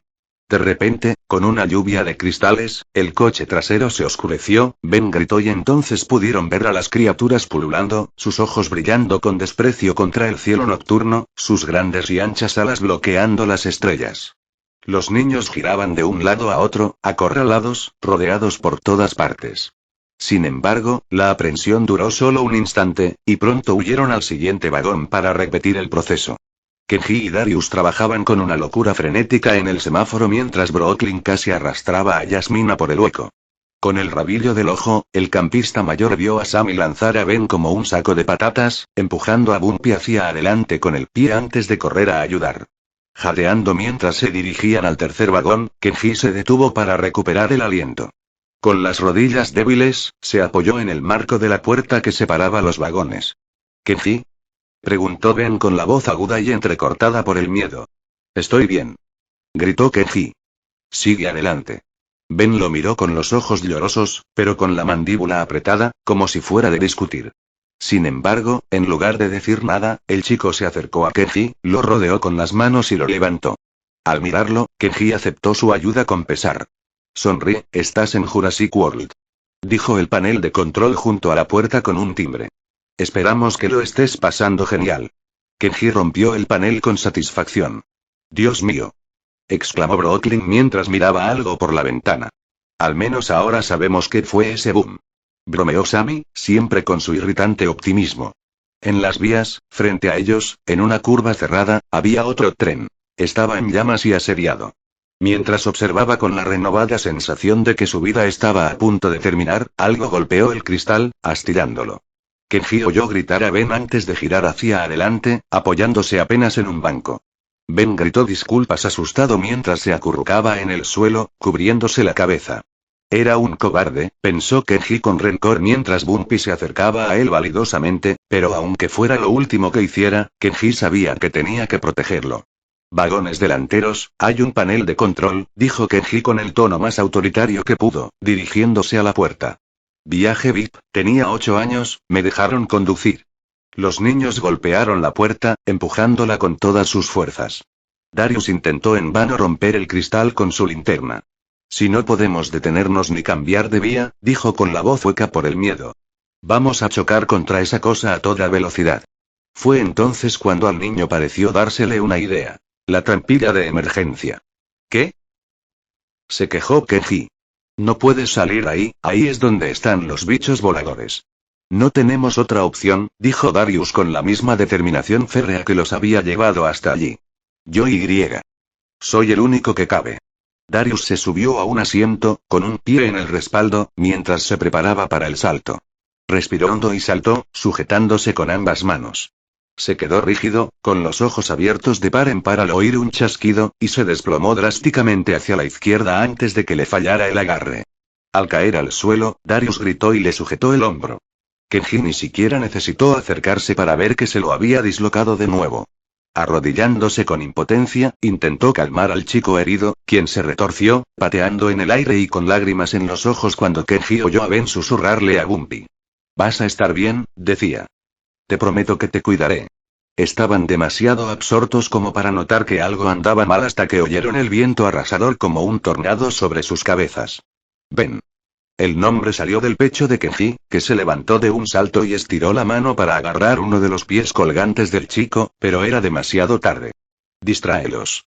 De repente, con una lluvia de cristales, el coche trasero se oscureció, Ben gritó y entonces pudieron ver a las criaturas pululando, sus ojos brillando con desprecio contra el cielo nocturno, sus grandes y anchas alas bloqueando las estrellas. Los niños giraban de un lado a otro, acorralados, rodeados por todas partes. Sin embargo, la aprensión duró solo un instante, y pronto huyeron al siguiente vagón para repetir el proceso. Kenji y Darius trabajaban con una locura frenética en el semáforo mientras Brooklyn casi arrastraba a Yasmina por el hueco. Con el rabillo del ojo, el campista mayor vio a Sammy lanzar a Ben como un saco de patatas, empujando a Bumpy hacia adelante con el pie antes de correr a ayudar. Jadeando mientras se dirigían al tercer vagón, Kenji se detuvo para recuperar el aliento. Con las rodillas débiles, se apoyó en el marco de la puerta que separaba los vagones. ¿Kenji? Preguntó Ben con la voz aguda y entrecortada por el miedo. Estoy bien. Gritó Kenji. Sigue adelante. Ben lo miró con los ojos llorosos, pero con la mandíbula apretada, como si fuera de discutir. Sin embargo, en lugar de decir nada, el chico se acercó a Kenji, lo rodeó con las manos y lo levantó. Al mirarlo, Kenji aceptó su ayuda con pesar. Sonríe, estás en Jurassic World. Dijo el panel de control junto a la puerta con un timbre. Esperamos que lo estés pasando genial. Kenji rompió el panel con satisfacción. Dios mío. Exclamó Brooklyn mientras miraba algo por la ventana. Al menos ahora sabemos qué fue ese boom. Bromeó Sammy, siempre con su irritante optimismo. En las vías, frente a ellos, en una curva cerrada, había otro tren. Estaba en llamas y asediado. Mientras observaba con la renovada sensación de que su vida estaba a punto de terminar, algo golpeó el cristal, astillándolo. Kenji oyó gritar a Ben antes de girar hacia adelante, apoyándose apenas en un banco. Ben gritó disculpas asustado mientras se acurrucaba en el suelo, cubriéndose la cabeza. Era un cobarde, pensó Kenji con rencor mientras Bumpy se acercaba a él validosamente, pero aunque fuera lo último que hiciera, Kenji sabía que tenía que protegerlo. Vagones delanteros, hay un panel de control, dijo Kenji con el tono más autoritario que pudo, dirigiéndose a la puerta. Viaje VIP, tenía 8 años, me dejaron conducir. Los niños golpearon la puerta, empujándola con todas sus fuerzas. Darius intentó en vano romper el cristal con su linterna. Si no podemos detenernos ni cambiar de vía, dijo con la voz hueca por el miedo. Vamos a chocar contra esa cosa a toda velocidad. Fue entonces cuando al niño pareció dársele una idea. La trampilla de emergencia. ¿Qué? Se quejó Kenji. No puedes salir ahí es donde están los bichos voladores. No tenemos otra opción, dijo Darius con la misma determinación férrea que los había llevado hasta allí. Yo soy el único que cabe. Darius se subió a un asiento, con un pie en el respaldo, mientras se preparaba para el salto. Respiró hondo y saltó, sujetándose con ambas manos. Se quedó rígido, con los ojos abiertos de par en par al oír un chasquido, y se desplomó drásticamente hacia la izquierda antes de que le fallara el agarre. Al caer al suelo, Darius gritó y le sujetó el hombro. Kenji ni siquiera necesitó acercarse para ver que se lo había dislocado de nuevo. Arrodillándose con impotencia, intentó calmar al chico herido, quien se retorció, pateando en el aire y con lágrimas en los ojos cuando Kenji oyó a Ben susurrarle a Bumpy. Vas a estar bien, decía. Te prometo que te cuidaré. Estaban demasiado absortos como para notar que algo andaba mal hasta que oyeron el viento arrasador como un tornado sobre sus cabezas. Ben. El nombre salió del pecho de Kenji, que se levantó de un salto y estiró la mano para agarrar uno de los pies colgantes del chico, pero era demasiado tarde. Distráelos.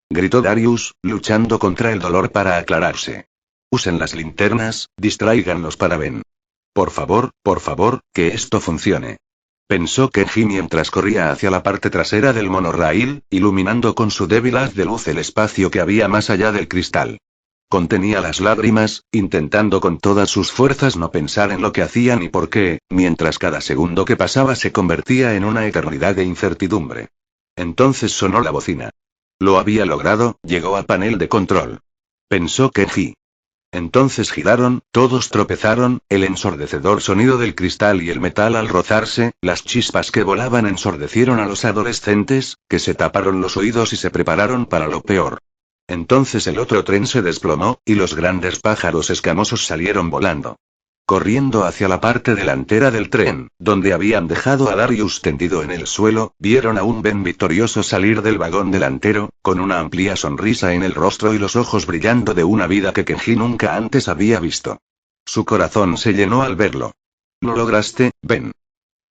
Gritó Darius, luchando contra el dolor para aclararse. Usen las linternas, distráiganlos para Ben. Por favor, que esto funcione. Pensó Kenji mientras corría hacia la parte trasera del monorraíl, iluminando con su débil haz de luz el espacio que había más allá del cristal. Contenía las lágrimas, intentando con todas sus fuerzas no pensar en lo que hacían y por qué, mientras cada segundo que pasaba se convertía en una eternidad de incertidumbre. Entonces sonó la bocina. Lo había logrado, llegó al panel de control. Pensó Kenji. Entonces giraron, todos tropezaron, el ensordecedor sonido del cristal y el metal al rozarse, las chispas que volaban ensordecieron a los adolescentes, que se taparon los oídos y se prepararon para lo peor. Entonces el otro tren se desplomó, y los grandes pájaros escamosos salieron volando. Corriendo hacia la parte delantera del tren, donde habían dejado a Darius tendido en el suelo, vieron a un Ben victorioso salir del vagón delantero, con una amplia sonrisa en el rostro y los ojos brillando de una vida que Kenji nunca antes había visto. Su corazón se llenó al verlo. «Lo lograste, Ben.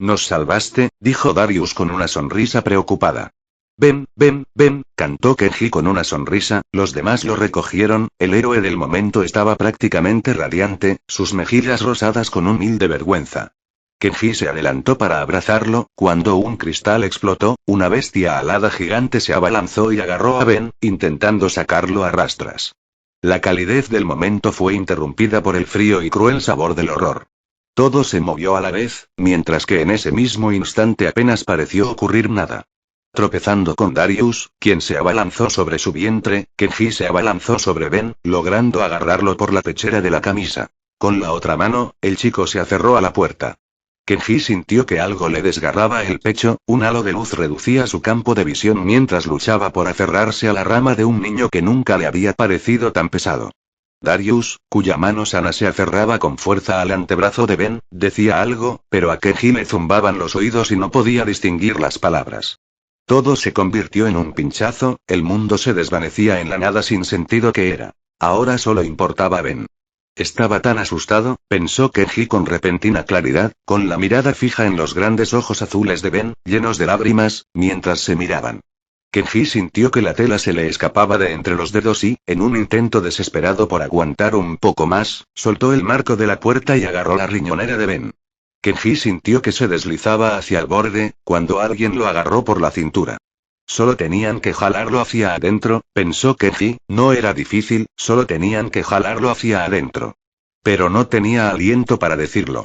Nos salvaste», dijo Darius con una sonrisa preocupada. «Ben, Ben, Ben», cantó Kenji con una sonrisa, los demás lo recogieron, el héroe del momento estaba prácticamente radiante, sus mejillas rosadas con un hil de vergüenza. Kenji se adelantó para abrazarlo, cuando un cristal explotó, una bestia alada gigante se abalanzó y agarró a Ben, intentando sacarlo a rastras. La calidez del momento fue interrumpida por el frío y cruel sabor del horror. Todo se movió a la vez, mientras que en ese mismo instante apenas pareció ocurrir nada. Tropezando con Darius, quien se abalanzó sobre su vientre, Kenji se abalanzó sobre Ben, logrando agarrarlo por la pechera de la camisa. Con la otra mano, el chico se aferró a la puerta. Kenji sintió que algo le desgarraba el pecho, un halo de luz reducía su campo de visión mientras luchaba por aferrarse a la rama de un niño que nunca le había parecido tan pesado. Darius, cuya mano sana se aferraba con fuerza al antebrazo de Ben, decía algo, pero a Kenji le zumbaban los oídos y no podía distinguir las palabras. Todo se convirtió en un pinchazo, el mundo se desvanecía en la nada sin sentido que era. Ahora solo importaba Ben. Estaba tan asustado, pensó Kenji con repentina claridad, con la mirada fija en los grandes ojos azules de Ben, llenos de lágrimas, mientras se miraban. Kenji sintió que la tela se le escapaba de entre los dedos y, en un intento desesperado por aguantar un poco más, soltó el marco de la puerta y agarró la riñonera de Ben. Kenji sintió que se deslizaba hacia el borde, cuando alguien lo agarró por la cintura. Solo tenían que jalarlo hacia adentro, pensó Kenji, no era difícil, solo tenían que jalarlo hacia adentro. Pero no tenía aliento para decirlo.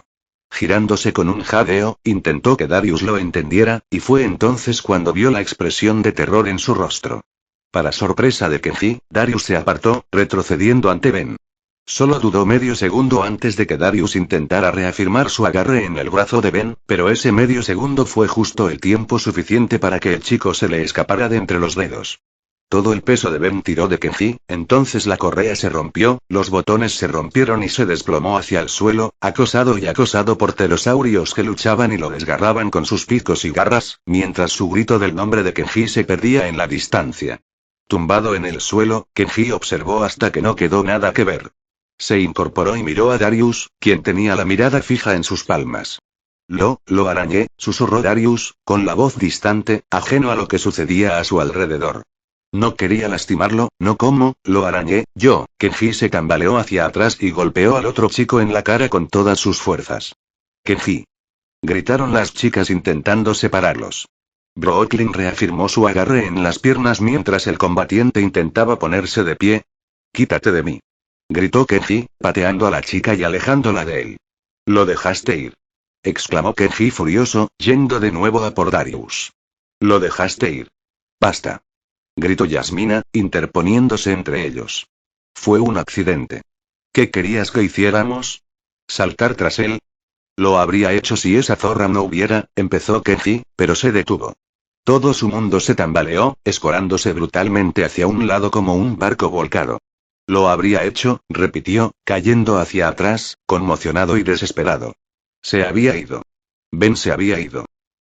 Girándose con un jadeo, intentó que Darius lo entendiera, y fue entonces cuando vio la expresión de terror en su rostro. Para sorpresa de Kenji, Darius se apartó, retrocediendo ante Ben. Solo dudó medio segundo antes de que Darius intentara reafirmar su agarre en el brazo de Ben, pero ese medio segundo fue justo el tiempo suficiente para que el chico se le escapara de entre los dedos. Todo el peso de Ben tiró de Kenji, entonces la correa se rompió, los botones se rompieron y se desplomó hacia el suelo, acosado por pterosaurios que luchaban y lo desgarraban con sus picos y garras, mientras su grito del nombre de Kenji se perdía en la distancia. Tumbado en el suelo, Kenji observó hasta que no quedó nada que ver. Se incorporó y miró a Darius, quien tenía la mirada fija en sus palmas. Lo arañé, susurró Darius, con la voz distante, ajeno a lo que sucedía a su alrededor. No quería lastimarlo, no como, lo arañé, yo. Kenji se tambaleó hacia atrás y golpeó al otro chico en la cara con todas sus fuerzas. Kenji. Gritaron las chicas intentando separarlos. Brooklyn reafirmó su agarre en las piernas mientras el combatiente intentaba ponerse de pie. Quítate de mí. Gritó Kenji, pateando a la chica y alejándola de él. Lo dejaste ir. Exclamó Kenji furioso, yendo de nuevo a por Darius. Lo dejaste ir. Basta. Gritó Yasmina, interponiéndose entre ellos. Fue un accidente. ¿Qué querías que hiciéramos? ¿Saltar tras él? Lo habría hecho si esa zorra no hubiera, empezó Kenji, pero se detuvo. Todo su mundo se tambaleó, escorándose brutalmente hacia un lado como un barco volcado. Lo habría hecho, repitió, cayendo hacia atrás, conmocionado y desesperado. Se había ido. Ben se había ido.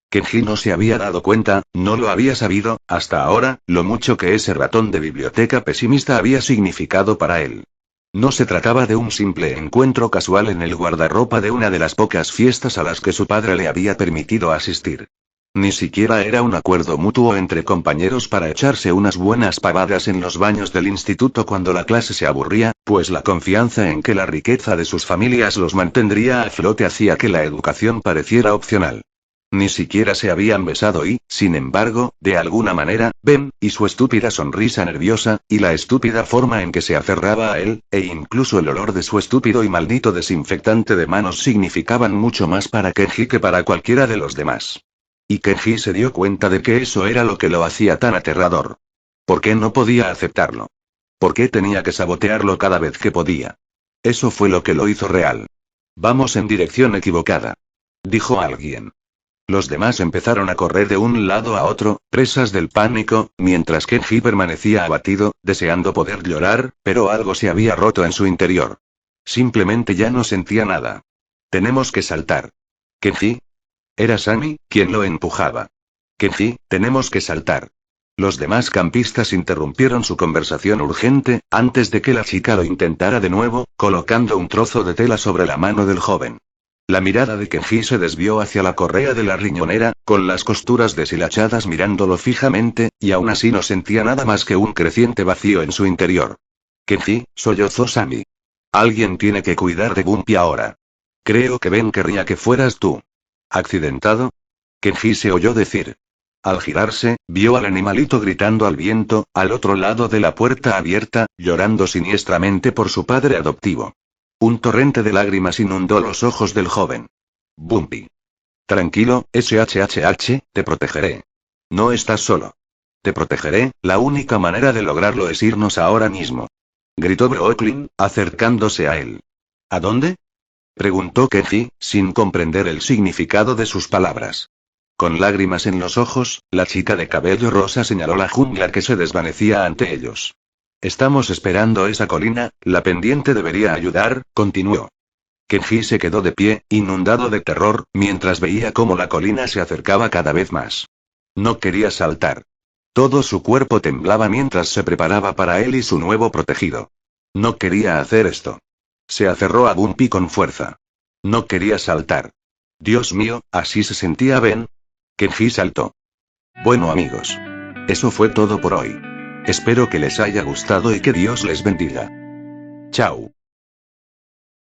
Kenji no se había dado cuenta, no lo había sabido, hasta ahora, lo mucho que ese ratón de biblioteca pesimista había significado para él. No se trataba de un simple encuentro casual en el guardarropa de una de las pocas fiestas a las que su padre le había permitido asistir. Ni siquiera era un acuerdo mutuo entre compañeros para echarse unas buenas pavadas en los baños del instituto cuando la clase se aburría, pues la confianza en que la riqueza de sus familias los mantendría a flote hacía que la educación pareciera opcional. Ni siquiera se habían besado y, sin embargo, de alguna manera, Ben, y su estúpida sonrisa nerviosa, y la estúpida forma en que se aferraba a él, e incluso el olor de su estúpido y maldito desinfectante de manos significaban mucho más para Kenji que para cualquiera de los demás. Y Kenji se dio cuenta de que eso era lo que lo hacía tan aterrador. ¿Por qué no podía aceptarlo? ¿Por qué tenía que sabotearlo cada vez que podía? Eso fue lo que lo hizo real. Vamos en dirección equivocada. Dijo alguien. Los demás empezaron a correr de un lado a otro, presas del pánico, mientras Kenji permanecía abatido, deseando poder llorar, pero algo se había roto en su interior. Simplemente ya no sentía nada. Tenemos que saltar. ¿Kenji? Era Sammy quien lo empujaba. Kenji, tenemos que saltar. Los demás campistas interrumpieron su conversación urgente, antes de que la chica lo intentara de nuevo, colocando un trozo de tela sobre la mano del joven. La mirada de Kenji se desvió hacia la correa de la riñonera, con las costuras deshilachadas mirándolo fijamente, y aún así no sentía nada más que un creciente vacío en su interior. Kenji, sollozó Sammy. Alguien tiene que cuidar de Bumpy ahora. Creo que Ben querría que fueras tú. ¿Accidentado? Kenji se oyó decir. Al girarse, vio al animalito gritando al viento, al otro lado de la puerta abierta, llorando siniestramente por su padre adoptivo. Un torrente de lágrimas inundó los ojos del joven. Bumpy. Tranquilo, SHHH, te protegeré. No estás solo. Te protegeré, la única manera de lograrlo es irnos ahora mismo. Gritó Brooklyn, acercándose a él. ¿A dónde? Preguntó Kenji, sin comprender el significado de sus palabras. Con lágrimas en los ojos, la chica de cabello rosa señaló la jungla que se desvanecía ante ellos. Estamos esperando esa colina, la pendiente debería ayudar, continuó. Kenji se quedó de pie, inundado de terror, mientras veía cómo la colina se acercaba cada vez más. No quería saltar. Todo su cuerpo temblaba mientras se preparaba para él y su nuevo protegido. No quería hacer esto. Se aferró a Bumpy con fuerza. No quería saltar. Dios mío, ¿así se sentía Ben? Kenji saltó. Bueno amigos. Eso fue todo por hoy. Espero que les haya gustado y que Dios les bendiga. Chao.